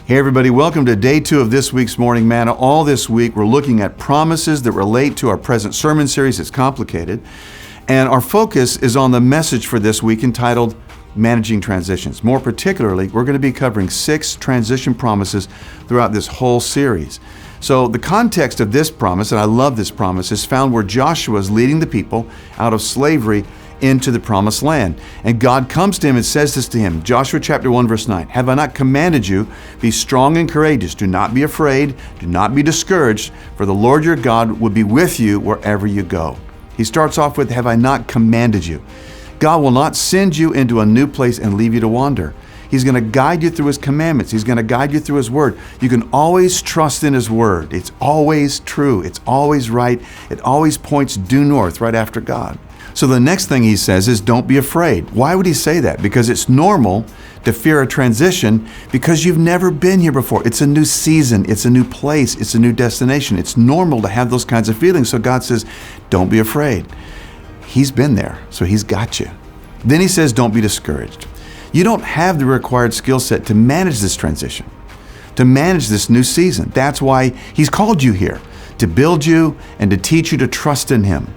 Hey everybody, welcome to day 2 of this week's Morning Manna. All this week we're looking at promises that relate to our present sermon series. It's complicated. And our focus is on the message for this week entitled Managing Transitions. More particularly, we're going to be covering 6 transition promises throughout this whole series. So the context of this promise, and I love this promise, is found where Joshua is leading the people out of slavery into the promised land. And God comes to him and says this to him, Joshua chapter 1 verse 9, "Have I not commanded you, be strong and courageous, do not be afraid, do not be discouraged, for the Lord your God will be with you wherever you go." He starts off with, "Have I not commanded you?" God will not send you into a new place and leave you to wander. He's going to guide you through His commandments. He's going to guide you through His Word. You can always trust in His Word. It's always true. It's always right. It always points due north right after God. So the next thing He says is, don't be afraid. Why would He say that? Because it's normal to fear a transition because you've never been here before. It's a new season. It's a new place. It's a new destination. It's normal to have those kinds of feelings. So God says, don't be afraid. He's been there, so He's got you. Then He says, don't be discouraged. You don't have the required skill set to manage this transition, to manage this new season. That's why He's called you here, to build you and to teach you to trust in Him,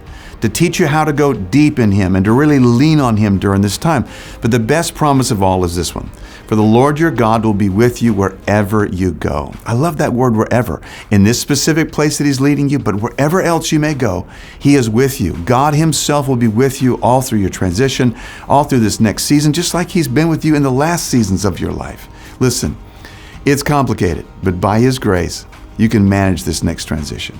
to teach you how to go deep in Him and to really lean on Him during this time. But the best promise of all is this one. For the Lord your God will be with you wherever you go. I love that word, wherever. In this specific place that He's leading you, but wherever else you may go, He is with you. God Himself will be with you all through your transition, all through this next season, just like He's been with you in the last seasons of your life. Listen, it's complicated, but by His grace, you can manage this next transition.